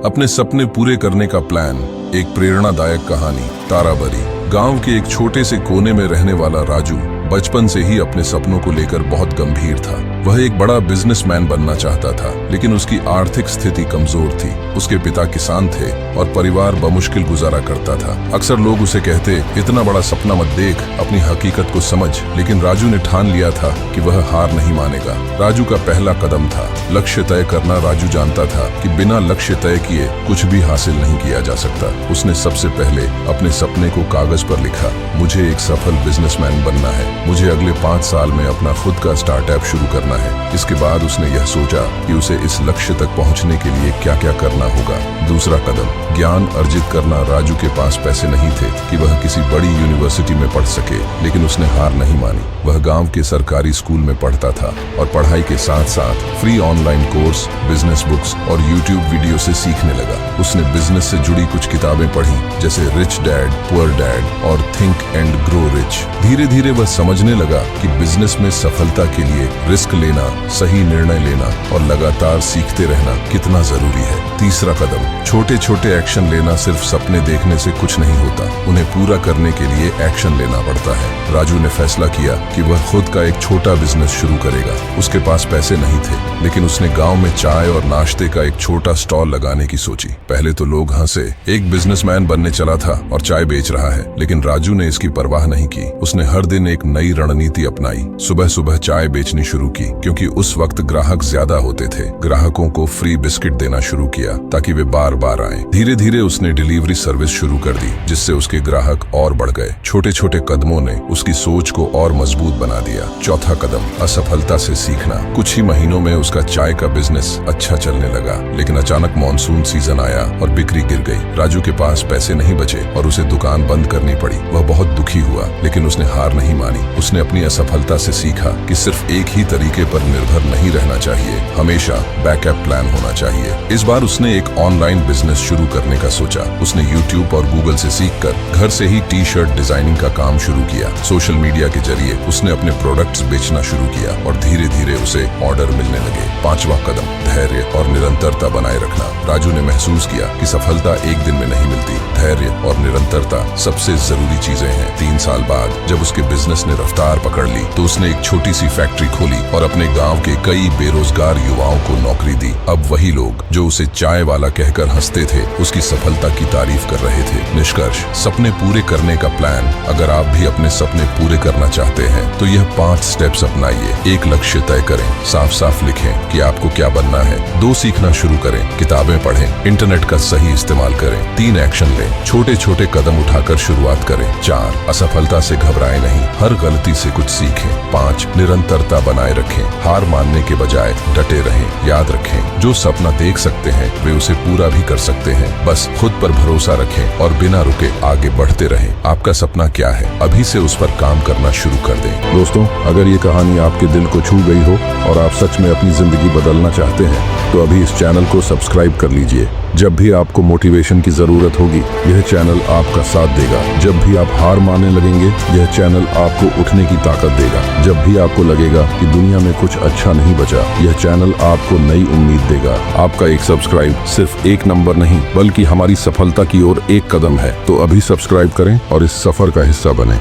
अपने सपने पूरे करने का प्लान। एक प्रेरणादायक कहानी। ताराबरी गांव के एक छोटे से कोने में रहने वाला राजू बचपन से ही अपने सपनों को लेकर बहुत गंभीर था। वह एक बड़ा बिजनेसमैन बनना चाहता था, लेकिन उसकी आर्थिक स्थिति कमजोर थी। उसके पिता किसान थे और परिवार बमुश्किल गुजारा करता था। अक्सर लोग उसे कहते, इतना बड़ा सपना मत देख, अपनी हकीकत को समझ। लेकिन राजू ने ठान लिया था कि वह हार नहीं मानेगा। राजू का पहला कदम था लक्ष्य तय करना। राजू जानता था कि बिना लक्ष्य तय किए कुछ भी हासिल नहीं किया जा सकता। उसने सबसे पहले अपने सपने को कागज पर लिखा। मुझे एक सफल बिजनेसमैन बनना है। मुझे अगले 5 साल में अपना खुद का स्टार्टअप शुरू करना है। इसके बाद उसने यह सोचा कि उसे इस लक्ष्य तक पहुंचने के लिए क्या क्या करना होगा। दूसरा कदम, ज्ञान अर्जित करना। राजू के पास पैसे नहीं थे कि वह किसी बड़ी यूनिवर्सिटी में पढ़ सके, लेकिन उसने हार नहीं मानी। वह गांव के सरकारी स्कूल में पढ़ता था और पढ़ाई के साथ साथ free online course, business books और यूट्यूब वीडियो से सीखने लगा। उसने बिजनेस से जुड़ी कुछ किताबें पढ़ी, जैसे रिच डैड पुअर डैड और थिंक एंड ग्रो रिच। धीरे धीरे वह समझने लगा कि बिजनेस में सफलता के लिए रिस्क लेना, सही निर्णय लेना और लगातार सीखते रहना कितना जरूरी है। तीसरा कदम, छोटे छोटे एक्शन लेना। सिर्फ सपने देखने से कुछ नहीं होता, उन्हें पूरा करने के लिए एक्शन लेना पड़ता है। राजू ने फैसला किया कि वह खुद का एक छोटा बिजनेस शुरू करेगा। उसके पास पैसे नहीं थे, लेकिन उसने गांव में चाय और नाश्ते का एक छोटा स्टॉल लगाने की सोची। पहले तो लोग हंसे, एक बिजनेसमैन बनने चला था और चाय बेच रहा है। लेकिन राजू ने इसकी परवाह नहीं की। उसने हर दिन एक नई रणनीति अपनाई। सुबह सुबह चाय बेचनी शुरू की, क्योंकि उस वक्त ग्राहक ज्यादा होते थे। ग्राहकों को फ्री बिस्किट देना शुरू किया ताकि वे बार बार आएं। धीरे धीरे उसने डिलीवरी सर्विस शुरू कर दी, जिससे उसके ग्राहक और बढ़ गए। छोटे छोटे कदमों ने उसकी सोच को और मजबूत बना दिया। चौथा कदम, असफलता से सीखना। कुछ ही महीनों में उसका चाय का बिजनेस अच्छा चलने लगा, लेकिन अचानक मॉनसून सीजन आया और बिक्री गिर गई। राजू के पास पैसे नहीं बचे और उसे दुकान बंद करनी पड़ी। वह बहुत दुखी हुआ, लेकिन उसने हार नहीं मानी। उसने अपनी असफलता से सीखा कि सिर्फ एक ही तरीके पर निर्भर नहीं रहना चाहिए, हमेशा बैकअप प्लान होना चाहिए। इस बार उसने एक ऑनलाइन बिजनेस शुरू करने का सोचा। उसने यूट्यूब और गूगल से सीखकर घर से ही टी शर्ट डिजाइनिंग का काम शुरू किया। सोशल मीडिया के जरिए उसने अपने प्रोडक्ट्स बेचना शुरू किया और धीरे धीरे उसे ऑर्डर मिलने लगे। पांचवा कदम, धैर्य और निरंतरता बनाए रखना। राजू ने महसूस किया कि सफलता एक दिन में नहीं मिलती। धैर्य और निरंतरता सबसे जरूरी चीजें हैं। 3 साल बाद जब उसके बिजनेस ने रफ्तार पकड़ ली, तो उसने एक छोटी सी फैक्ट्री खोली और अपने गांव के कई बेरोजगार युवाओं को नौकरी दी। अब वही लोग जो उसे चाय वाला कहकर हंसते थे, उसकी सफलता की तारीफ कर रहे थे। निष्कर्ष, सपने पूरे करने का प्लान। अगर आप भी अपने सपने पूरे करना चाहते हैं तो यह 5 स्टेप्स अपनाइए। एक लक्ष्य तय करें, साफ साफ लिखें कि आपको क्या बनना है। 2 सीखना शुरू करें, किताबें पढ़ें, इंटरनेट का सही इस्तेमाल करें। 3 एक्शन लें, छोटे छोटे कदम उठाकर शुरुआत करें। 4 असफलता से घबराएं नहीं, हर गलती से कुछ सीखें। 5 निरंतरता बनाए रखें, हार मानने के बजाय डटे रहें। याद रखें, जो सपना देख सकते हैं वे उसे पूरा भी कर सकते हैं। बस खुद पर भरोसा रखें और बिना रुके आगे बढ़ते रहें। आपका सपना क्या है, अभी से उस पर काम करना शुरू कर दें। दोस्तों, अगर ये कहानी आपके दिल को छू गई हो और आप सच में अपनी जिंदगी बदलना चाहते हैं, तो अभी इस चैनल को सब्सक्राइब कर लीजिए। जब भी आपको मोटिवेशन की जरूरत होगी, यह चैनल आपका साथ देगा। जब भी आप हार मानने लगेंगे, यह चैनल आपको उठने की ताकत देगा। जब भी आपको लगेगा कि दुनिया में कुछ अच्छा नहीं बचा, यह चैनल आपको नई उम्मीद देगा। आपका एक सब्सक्राइब सिर्फ एक नंबर नहीं, बल्कि हमारी सफलता की ओर एक कदम है। तो अभी सब्सक्राइब करें और इस सफर का हिस्सा बनें।